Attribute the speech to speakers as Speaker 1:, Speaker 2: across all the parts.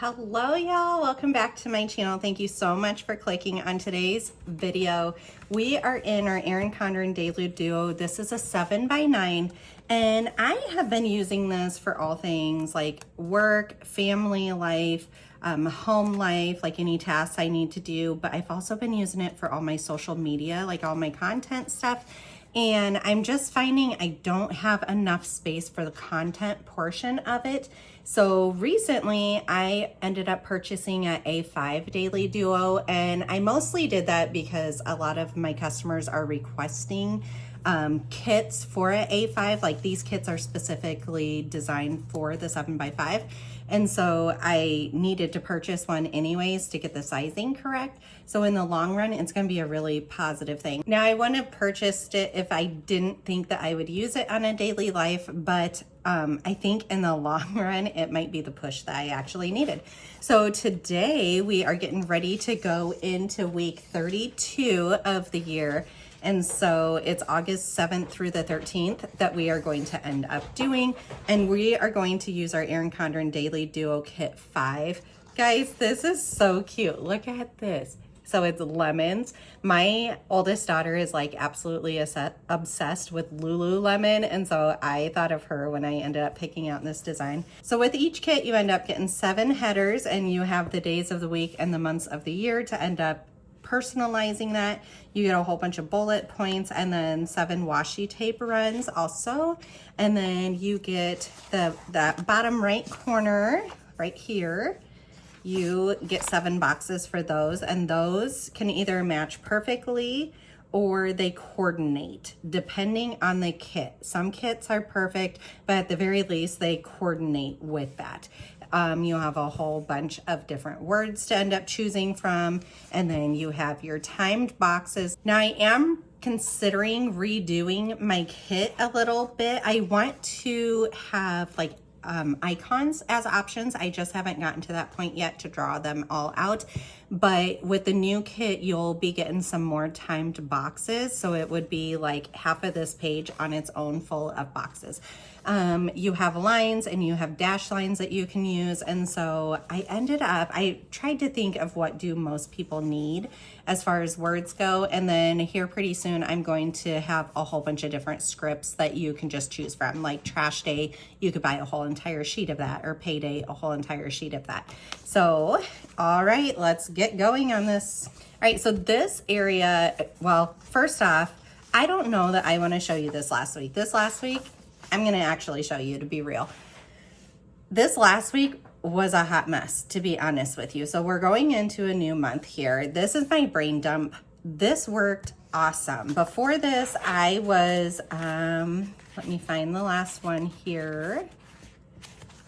Speaker 1: Hello y'all, welcome back to my channel. Thank you so much for clicking on today's video. We are in our Erin Condren Daily Duo. This is a 7x9 and I have been using this for all things like work, family life, home life, like any tasks I need to do, but I've also been using it for all my social media, like all my content stuff. And I'm just finding I don't have enough space for the content portion of it. So recently I ended up purchasing an A5 Daily Duo, and I mostly did that because a lot of my customers are requesting kits for an A5. Like these kits are specifically designed for the 7x5. And so I needed to purchase one anyways to get the sizing correct. So in the long run, it's gonna be a really positive thing. Now I wouldn't have purchased it if I didn't think that I would use it on a daily life, but I think in the long run, it might be the push that I actually needed. So today we are getting ready to go into week 32 of the year. And so it's August 7th through the 13th that we are going to end up doing. And we are going to use our Erin Condren Daily Duo Kit 5. Guys, this is so cute. Look at this. So it's lemons. My oldest daughter is like absolutely obsessed with Lululemon. And so I thought of her when I ended up picking out this design. So with each kit, you end up getting 7 headers and you have the days of the week and the months of the year to end up personalizing that. You get a whole bunch of bullet points and then 7 washi tape runs also. And then you get that bottom right corner right here. You get 7 boxes for those, and those can either match perfectly or they coordinate depending on the kit. Some kits are perfect, but at the very least they coordinate with that. You have a whole bunch of different words to end up choosing from, and then you have your timed boxes. Now I am considering redoing my kit a little bit. I want to have like icons as options. I just haven't gotten to that point yet to draw them all out. But with the new kit, you'll be getting some more timed boxes. So it would be like half of this page on its own full of boxes. You have lines and you have dash lines that you can use. And so I tried to think of what do most people need as far as words go. And then here pretty soon, I'm going to have a whole bunch of different scripts that you can just choose from. Like trash day, you could buy a whole entire sheet of that, or payday, a whole entire sheet of that. So, all right, let's get going on this. All right, so this area, well, first off, I don't know that I want to show you this last week. This last week, I'm going to actually show you, to be real. This last week was a hot mess, to be honest with you. So we're going into a new month here. This is my brain dump. This worked awesome. Before this, I was, let me find the last one here.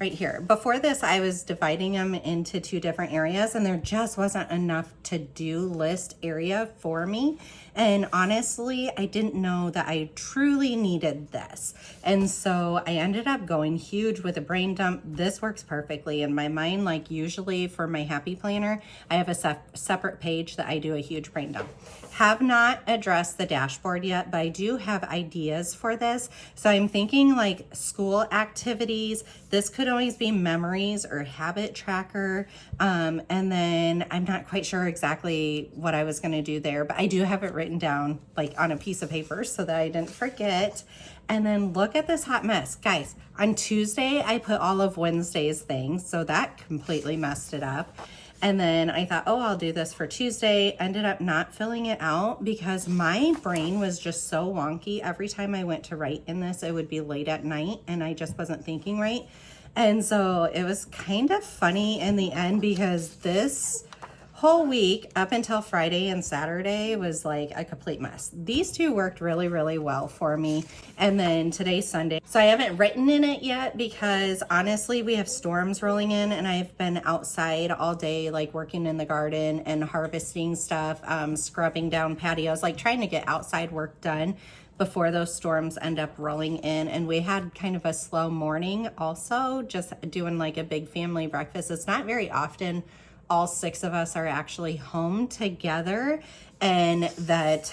Speaker 1: Right here. Before this, I was dividing them into 2 different areas, and there just wasn't enough to-do list area for me. And honestly, I didn't know that I truly needed this. And so I ended up going huge with a brain dump. This works perfectly in my mind. Like usually for my happy planner, I have a separate page that I do a huge brain dump. Have not addressed the dashboard yet, but I do have ideas for this. So I'm thinking like school activities. This could always be memories or habit tracker. And then I'm not quite sure exactly what I was gonna do there, but I do have it written down like on a piece of paper so that I didn't forget. And then look at this hot mess. Guys, on Tuesday, I put all of Wednesday's things, so that completely messed it up. And then I thought, oh, I'll do this for Tuesday. Ended up not filling it out because my brain was just so wonky. Every time I went to write in this, it would be late at night and I just wasn't thinking right. And so it was kind of funny in the end because this whole week up until Friday and Saturday was like a complete mess. These 2 worked really, really well for me. And then today's Sunday. So I haven't written in it yet because honestly, we have storms rolling in and I've been outside all day, like working in the garden and harvesting stuff, scrubbing down patios, like trying to get outside work done before those storms end up rolling in. And we had kind of a slow morning also, just doing like a big family breakfast. It's not very often all 6 of us are actually home together and that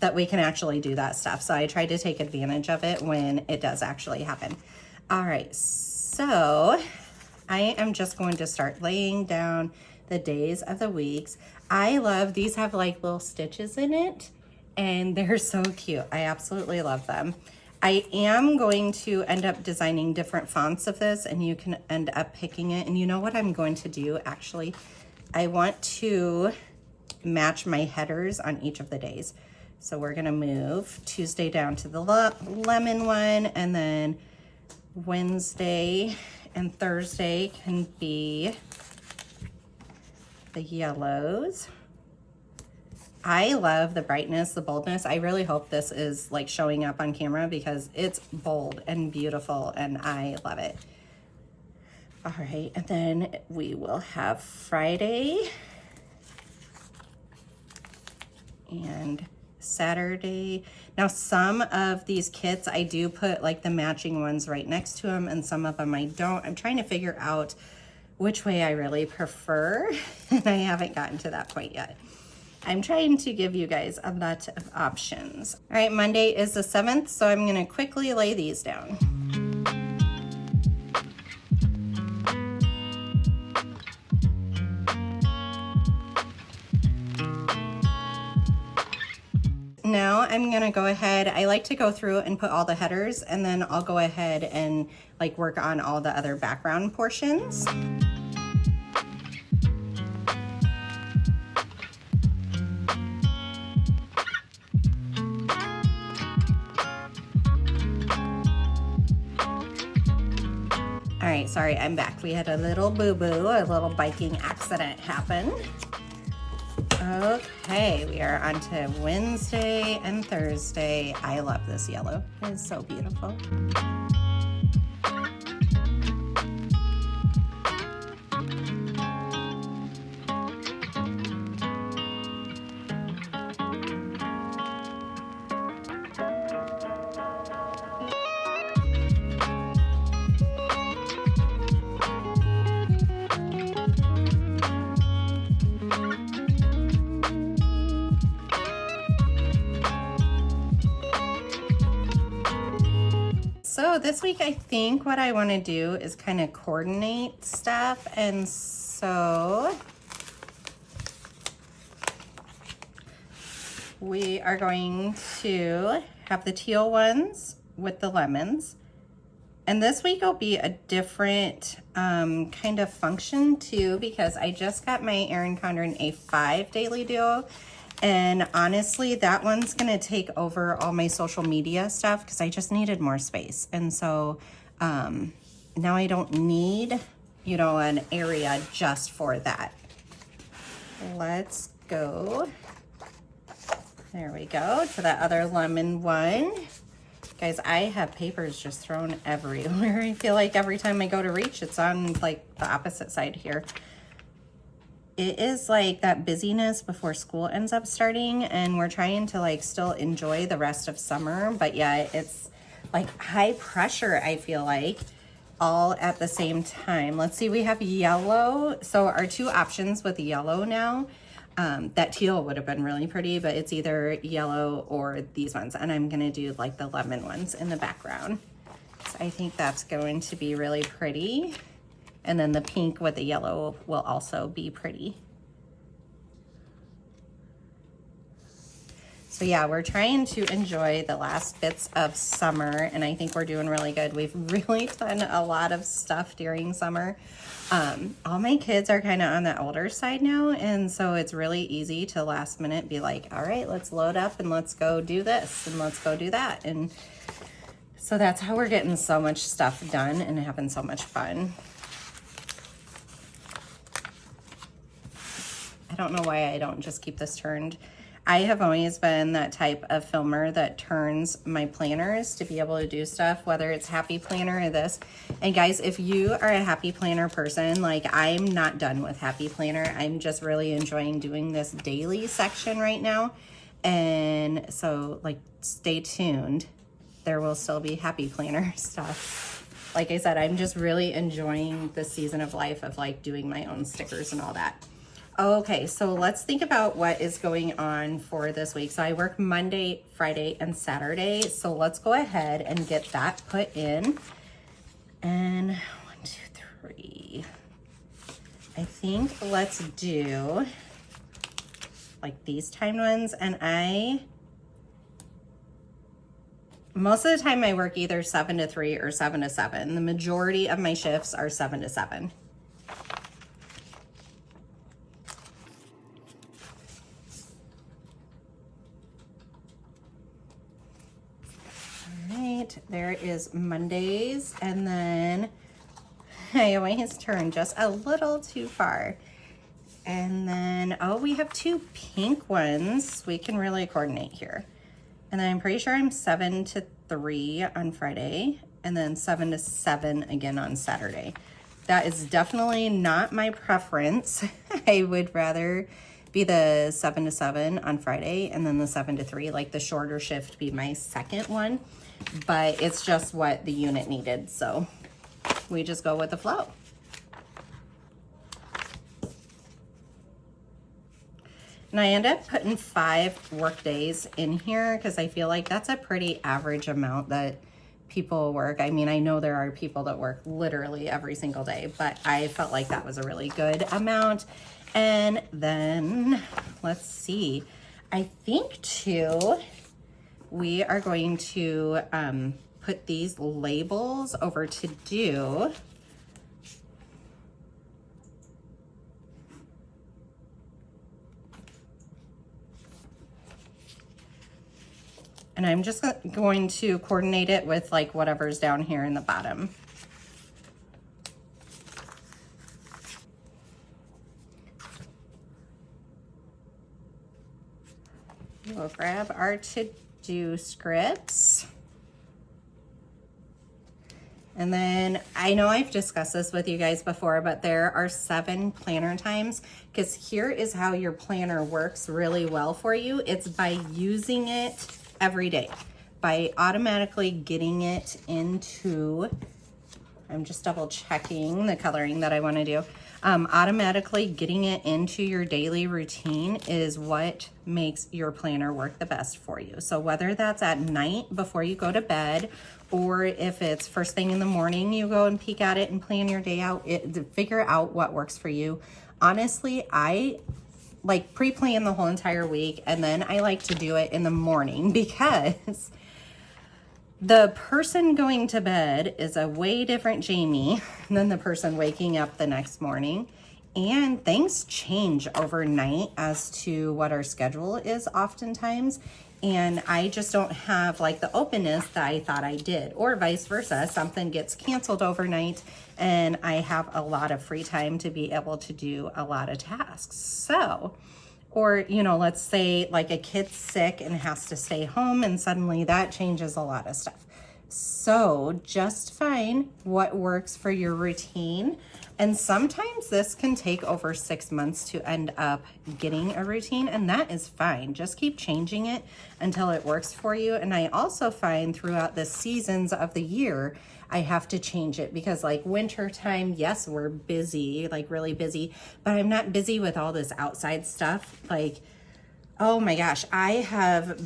Speaker 1: that we can actually do that stuff. So I try to take advantage of it when it does actually happen. All right, so I am just going to start laying down the days of the weeks. I love, these have like little stitches in it and they're so cute. I absolutely love them. I am going to end up designing different fonts of this and you can end up picking it. And you know what I'm going to do actually? I want to match my headers on each of the days. So we're gonna move Tuesday down to the lemon one, and then Wednesday and Thursday can be the yellows. I love the brightness, the boldness. I really hope this is like showing up on camera because it's bold and beautiful and I love it. All right, and then we will have Friday and Saturday. Now some of these kits I do put like the matching ones right next to them and some of them I don't. I'm trying to figure out which way I really prefer and I haven't gotten to that point yet. I'm trying to give you guys a lot of options. All right, Monday is the 7th, so I'm gonna quickly lay these down. Now I'm gonna go ahead, I like to go through and put all the headers and then I'll go ahead and like work on all the other background portions. All right, sorry, I'm back. We had a little boo-boo, a little biking accident happen. Okay, we are on to Wednesday and Thursday. I love this yellow. It is so beautiful. So this week, I think what I want to do is kind of coordinate stuff. And so we are going to have the teal ones with the lemons. And this week will be a different kind of function too, because I just got my Erin Condren A5 Daily Duo. And honestly, that one's gonna take over all my social media stuff because I just needed more space. And so now I don't need, you know, an area just for that. Let's go. There we go, to that other lemon one. Guys, I have papers just thrown everywhere. I feel like every time I go to reach, it's on like the opposite side here. It is like that busyness before school ends up starting and we're trying to like still enjoy the rest of summer, but yeah, it's like high pressure, I feel like, all at the same time. Let's see, we have yellow. So our two options with yellow now, that teal would have been really pretty, but it's either yellow or these ones. And I'm gonna do like the lemon ones in the background. So I think that's going to be really pretty. And then the pink with the yellow will also be pretty. So yeah, we're trying to enjoy the last bits of summer and I think we're doing really good. We've really done a lot of stuff during summer. All my kids are kind of on the older side now and so it's really easy to last minute be like, all right, let's load up and let's go do this and let's go do that. And so that's how we're getting so much stuff done and having so much fun. I don't know why I don't just keep this turned. I have always been that type of filmer that turns my planners to be able to do stuff, whether it's Happy Planner or this. And guys, if you are a Happy Planner person, like I'm not done with Happy Planner. I'm just really enjoying doing this daily section right now. And so like, stay tuned. There will still be Happy Planner stuff. Like I said, I'm just really enjoying the season of life of like doing my own stickers and all that. Okay, so let's think about what is going on for this week. So I work Monday, Friday, and Saturday. So let's go ahead and get that put in. And 1, 2, 3. I think let's do like these timed ones. And most of the time I work either 7 to 3 or 7 to 7. The majority of my shifts are 7 to 7. All right, there is Mondays, and then I always turn just a little too far. And then, oh, we have 2 pink ones. We can really coordinate here. And then I'm pretty sure I'm 7 to 3 on Friday, and then 7 to 7 again on Saturday. That is definitely not my preference. I would rather be the 7 to 7 on Friday and then the 7 to 3, like the shorter shift be my second one. But it's just what the unit needed, so we just go with the flow. And I end up putting 5 work days in here because I feel like that's a pretty average amount that people work. I mean, I know there are people that work literally every single day, but I felt like that was a really good amount. And then, let's see, I think too, we are going to put these labels over to do. And I'm just going to coordinate it with like whatever's down here in the bottom. We'll grab our to-do scripts. And then I know I've discussed this with you guys before, but there are 7 planner times, because here is how your planner works really well for you. It's by using it every day, by automatically getting it into, I'm just double checking the coloring that I want to do. Automatically getting it into your daily routine is what makes your planner work the best for you. So whether that's at night before you go to bed, or if it's first thing in the morning, you go and peek at it and plan your day out, figure out what works for you. Honestly, I like pre-plan the whole entire week, and then I like to do it in the morning because the person going to bed is a way different Jamie than the person waking up the next morning. And things change overnight as to what our schedule is oftentimes. And I just don't have like the openness that I thought I did, or vice versa. Something gets canceled overnight and I have a lot of free time to be able to do a lot of tasks. So, or, you know, let's say like a kid's sick and has to stay home, and suddenly that changes a lot of stuff. So just find what works for your routine. And sometimes this can take over 6 months to end up getting a routine, and that is fine. Just keep changing it until it works for you. And I also find throughout the seasons of the year, I have to change it, because like winter time, yes, we're busy, like really busy, but I'm not busy with all this outside stuff. Like, oh my gosh, we have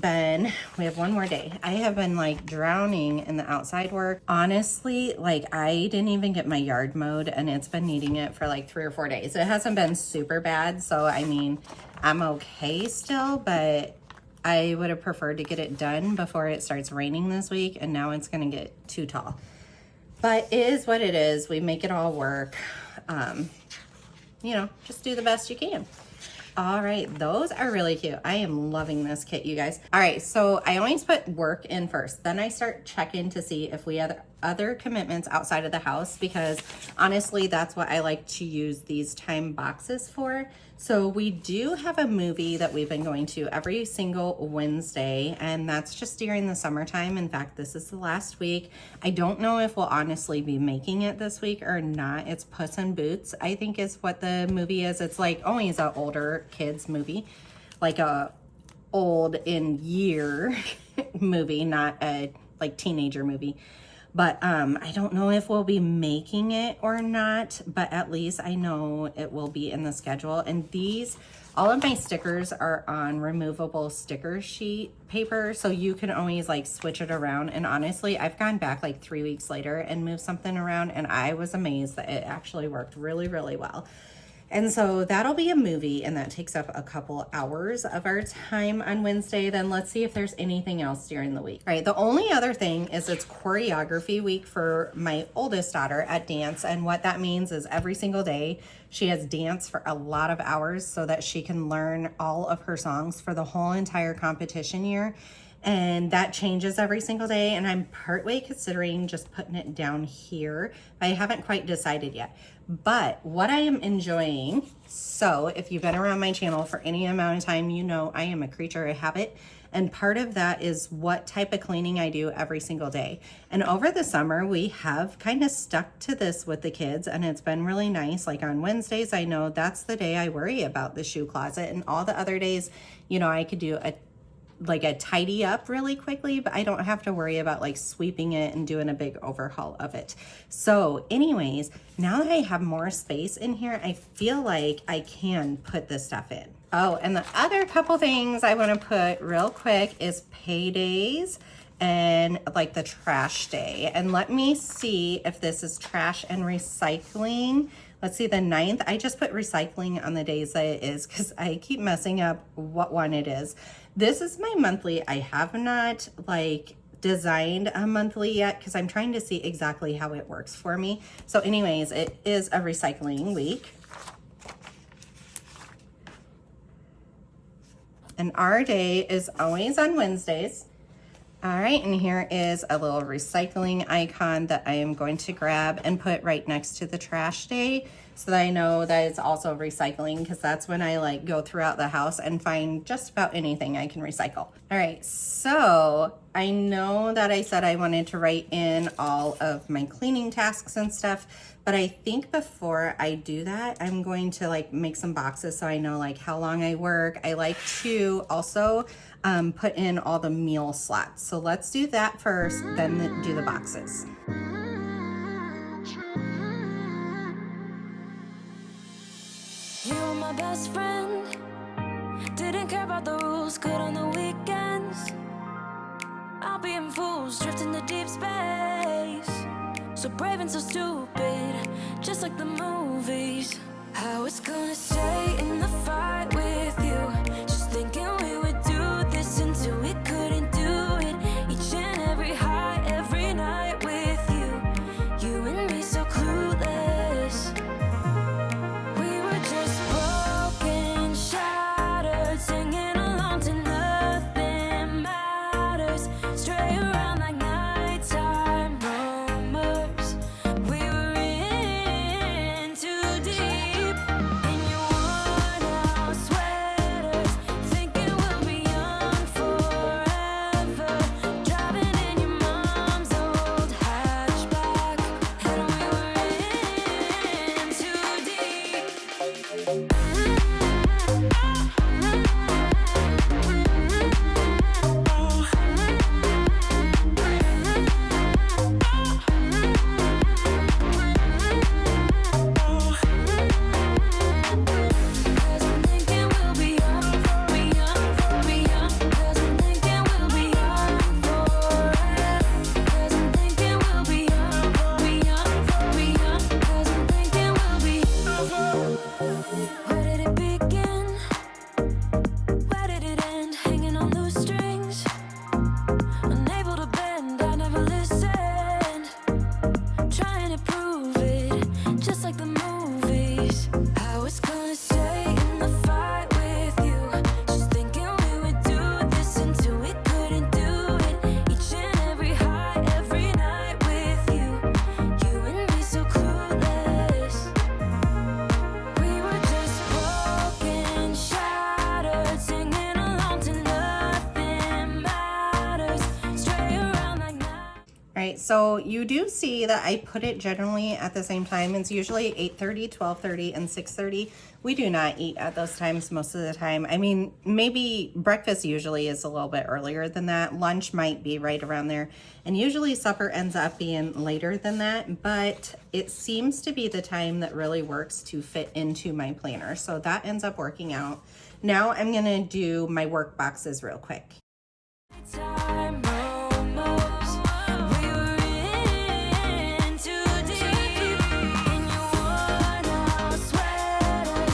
Speaker 1: one more day. I have been like drowning in the outside work. Honestly, like I didn't even get my yard mowed, and it's been needing it for like 3 or 4 days. It hasn't been super bad. So, I mean, I'm okay still, but I would have preferred to get it done before it starts raining this week. And now it's going to get too tall. But it is what it is. We make it all work. You know, just do the best you can. All right, those are really cute. I am loving this kit, you guys. All right, so I always put work in first. Then I start checking to see if we have other commitments outside of the house, because honestly, that's what I like to use these time boxes for. So we do have a movie that we've been going to every single Wednesday, and that's just during the summertime. In fact, this is the last week. I don't know if we'll honestly be making it this week or not. It's Puss in Boots, I think is what the movie is. It's like always an older kids movie, like a old in year movie, not a like teenager movie. But I don't know if we'll be making it or not, but at least I know it will be in the schedule. And all of my stickers are on removable sticker sheet paper, so you can always like switch it around. And honestly, I've gone back like 3 weeks later and moved something around, and I was amazed that it actually worked really, really well. And so that'll be a movie, and that takes up a couple hours of our time on Wednesday. Then let's see if there's anything else during the week. All right, the only other thing is it's choreography week for my oldest daughter at dance. And what that means is every single day she has dance for a lot of hours so that she can learn all of her songs for the whole entire competition year. And that changes every single day, and I'm partway considering just putting it down here. I haven't quite decided yet. But what I am enjoying, so if you've been around my channel for any amount of time, you know I am a creature of habit. And part of that is what type of cleaning I do every single day. And over the summer, we have kind of stuck to this with the kids, and it's been really nice. Like on Wednesdays, I know that's the day I worry about the shoe closet, and all the other days, you know, I could do a tidy up really quickly, but I don't have to worry about like sweeping it and doing a big overhaul of it. So anyways, now that I have more space in here, I feel like I can put this stuff in. Oh, and the other couple things I want to put real quick is paydays and like the trash day. And let me see if this is trash and recycling. Let's see, the 9th, I just put recycling on the days that it is because I keep messing up what one it is. This is my monthly. I have not like designed a monthly yet because I'm trying to see exactly how it works for me. So anyways, it is a recycling week. And our day is always on Wednesdays. All right, and here is a little recycling icon that I am going to grab and put right next to the trash day so that I know that it's also recycling, because that's when I like go throughout the house and find just about anything I can recycle. All right, so I know that I said I wanted to write in all of my cleaning tasks and stuff, but I think before I do that, I'm going to like make some boxes so I know like how long I work. I like to also put in all the meal slots. So let's do that first, then do the boxes.
Speaker 2: You're my best friend. Didn't care about the rules, good on the weekends. I'll be in fools, drifting to deep space. So brave and so stupid, just like the movies. I was gonna stay in the fight with you, just thinking we would do this until we couldn't do it. Each and every high, every night with you. You and me so clueless. We were just broken, shattered, singing along to nothing matters. Stray around like nighttime rumors. We were in too deep. In your worn-out sweaters, thinking we'll be young forever. Driving in your mom's old hatchback, and we were in too deep. Cause I'm thinking we'll be young, be young, be young. Cause I'm thinking we'll be young forever. Cause I'm thinking we'll be young, be young, be young. Cause I'm thinking we'll be. Where did it begin? Where did it end? Hanging on loose strings, unable to bend. I never listened, trying to prove it, just like the movies. I was gonna stay in the fight with you, just thinking we would do this until we couldn't do it. Each and every high, every night with you. You and me so clueless. We were just broken, shattered, singing along to nothing matters. Stray around like night.
Speaker 1: All right, so you do see that I put it generally at the same time. It's usually 8:30, 12:30, and 6:30. We do not eat at those times most of the time. I mean, maybe breakfast usually is a little bit earlier than that. Lunch might be right around there. And usually supper ends up being later than that, but it seems to be the time that really works to fit into my planner. So that ends up working out. Now I'm gonna do my work boxes real quick.
Speaker 2: Time rumors. We were in too deep. In your worn-out sweater,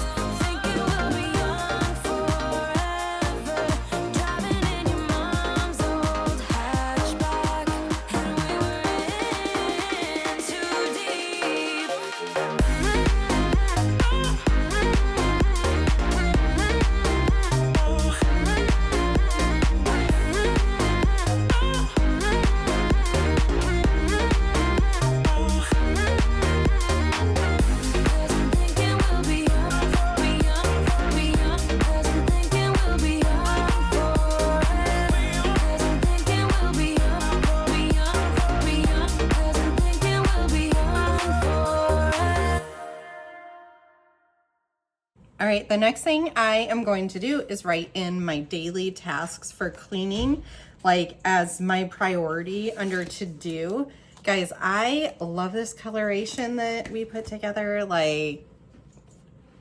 Speaker 1: All right, the next thing I am going to do is write in my daily tasks for cleaning, like as my priority under to do. Guys, I love this coloration that we put together. Like,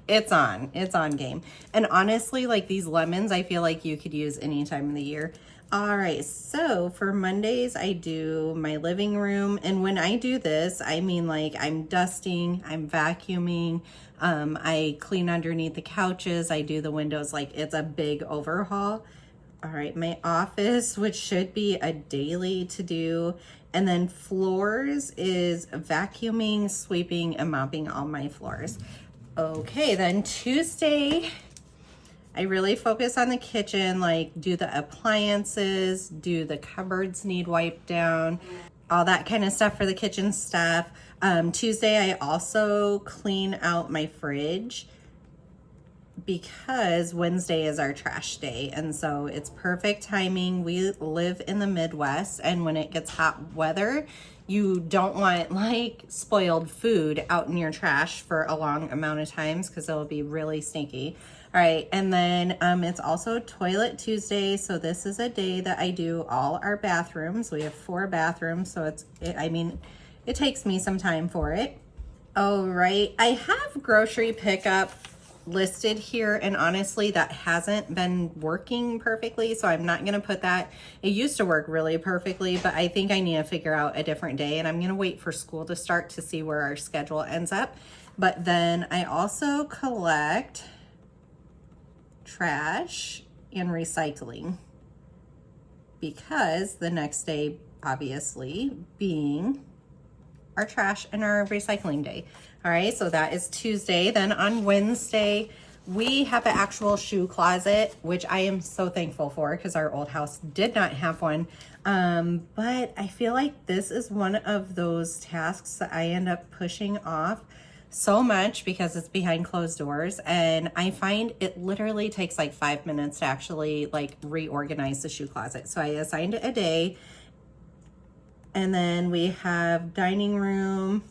Speaker 1: it's on game. And honestly, like these lemons, I feel like you could use any time of the year. All right, so for Mondays, I do my living room. And when I do this, I mean like I'm dusting, I'm vacuuming, I clean underneath the couches, I do the windows, like it's a big overhaul. All right, my office, which should be a daily to do. And then floors is vacuuming, sweeping, and mopping all my floors. Okay, then Tuesday, I really focus on the kitchen, like do the appliances, do the cupboards need wiped down, all that kind of stuff for the kitchen stuff. Tuesday, I also clean out my fridge because Wednesday is our trash day. And so it's perfect timing. We live in the Midwest, and when it gets hot weather, you don't want like spoiled food out in your trash for a long amount of times because it'll be really stinky. All right, and then it's also Toilet Tuesday. So this is a day that I do all our bathrooms. We have 4 bathrooms, so it takes me some time for it. All right, I have grocery pickup listed here, and honestly that hasn't been working perfectly, so I'm not going to put that. It used to work really perfectly, but I think I need to figure out a different day, and I'm going to wait for school to start to see where our schedule ends up. But then I also collect trash and recycling because the next day obviously being our trash and our recycling day. All right, so that is Tuesday. Then on Wednesday, we have an actual shoe closet, which I am so thankful for because our old house did not have one. But I feel like this is one of those tasks that I end up pushing off so much because it's behind closed doors. And I find it literally takes like 5 minutes to actually like reorganize the shoe closet. So I assigned it a day. And then we have dining room.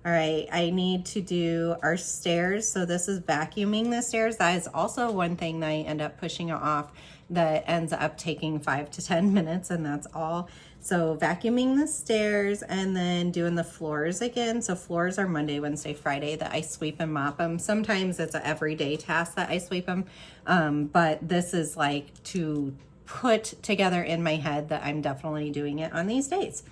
Speaker 1: All right, I need to do our stairs. So this is vacuuming the stairs. That is also one thing that I end up pushing off that ends up taking 5 to 10 minutes, and that's all. So vacuuming the stairs and then doing the floors again. So floors are Monday, Wednesday, Friday that I sweep and mop them. Sometimes it's an everyday task that I sweep them, but this is like to put together in my head that I'm definitely doing it on these days.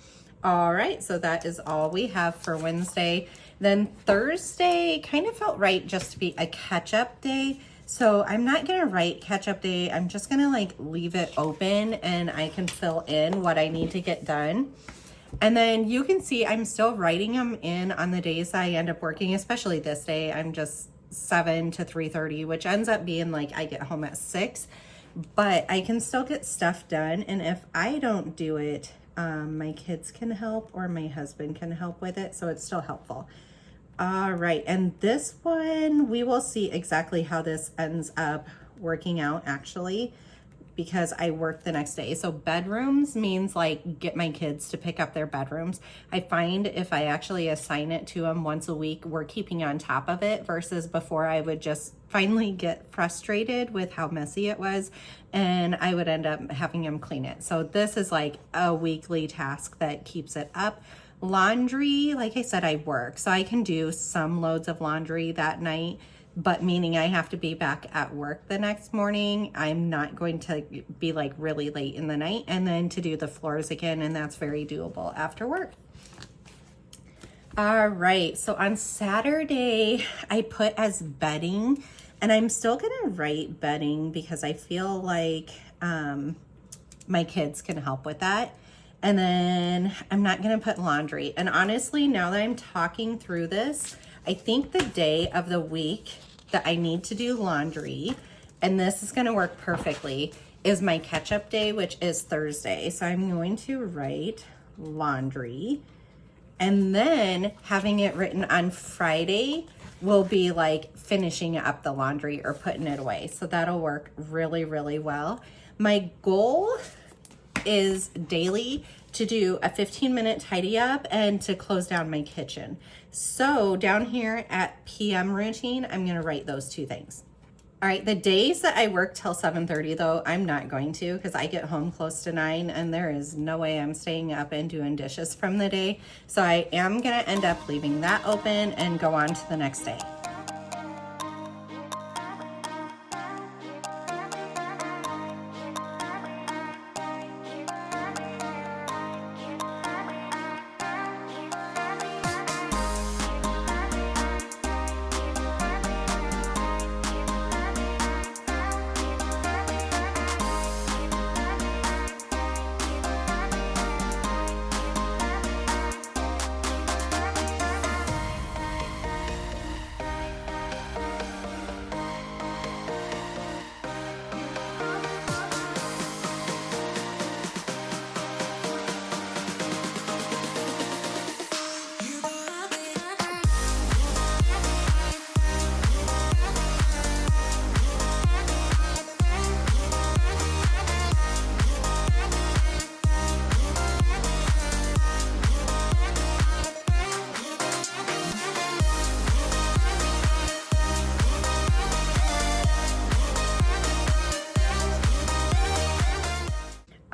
Speaker 1: All right, so that is all we have for Wednesday. Then Thursday kind of felt right just to be a catch-up day. So I'm not gonna write catch-up day. I'm just gonna like leave it open and I can fill in what I need to get done. And then you can see I'm still writing them in on the days I end up working, especially this day. I'm just 7 to 3:30, which ends up being like I get home at 6. But I can still get stuff done, and if I don't do it, my kids can help or my husband can help with it, so it's still helpful. All right, and this one, we will see exactly how this ends up working out actually, because I work the next day. So bedrooms means like get my kids to pick up their bedrooms. I find if I actually assign it to them once a week, we're keeping on top of it versus before I would just finally get frustrated with how messy it was and I would end up having them clean it. So this is like a weekly task that keeps it up. Laundry, like I said, I work, so I can do some loads of laundry that night, but meaning I have to be back at work the next morning. I'm not going to be like really late in the night, and then to do the floors again, and that's very doable after work. All right, so on Saturday, I put as bedding, and I'm still gonna write bedding because I feel like my kids can help with that. And then I'm not gonna put laundry. And honestly, now that I'm talking through this, I think the day of the week that I need to do laundry, and this is gonna work perfectly, is my catch-up day, which is Thursday. So I'm going to write laundry, and then having it written on Friday will be like finishing up the laundry or putting it away. So that'll work really, really well. My goal is daily to do a 15-minute tidy up and to close down my kitchen. So down here at PM routine, I'm gonna write those two things. All right, the days that I work till 7:30 though, I'm not going to, because I get home close to 9 and there is no way I'm staying up and doing dishes from the day. So I am gonna end up leaving that open and go on to the next day.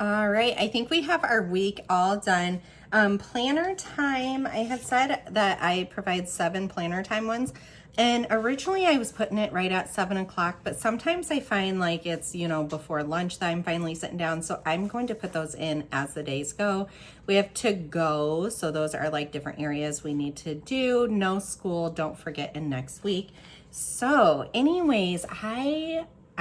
Speaker 1: All right, I think we have our week all done. Planner time, I had said that I provide 7 planner time ones. And originally I was putting it right at 7 o'clock, but sometimes I find like it's, you know, before lunch that I'm finally sitting down. So I'm going to put those in as the days go. We have to go. So those are like different areas we need to do. No school, don't forget, in next week. So anyways,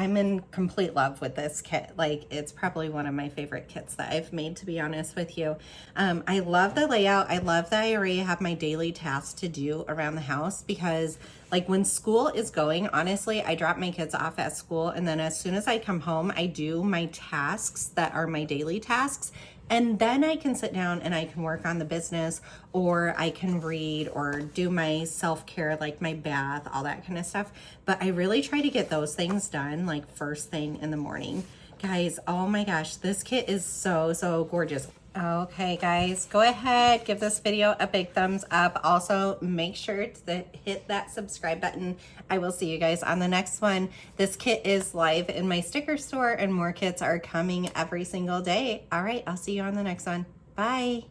Speaker 1: I'm in complete love with this kit. Like, it's probably one of my favorite kits that I've made, to be honest with you. I love the layout. I love that I already have my daily tasks to do around the house, because like when school is going, honestly, I drop my kids off at school, and then as soon as I come home, I do my tasks that are my daily tasks. And then I can sit down and I can work on the business, or I can read or do my self-care, like my bath, all that kind of stuff. But I really try to get those things done like first thing in the morning. Guys, oh my gosh, this kit is so, so gorgeous. Okay, guys, go ahead, give this video a big thumbs up. Also, make sure to hit that subscribe button. I will see you guys on the next one. This kit is live in my sticker store, and more kits are coming every single day. All right, I'll see you on the next one. Bye.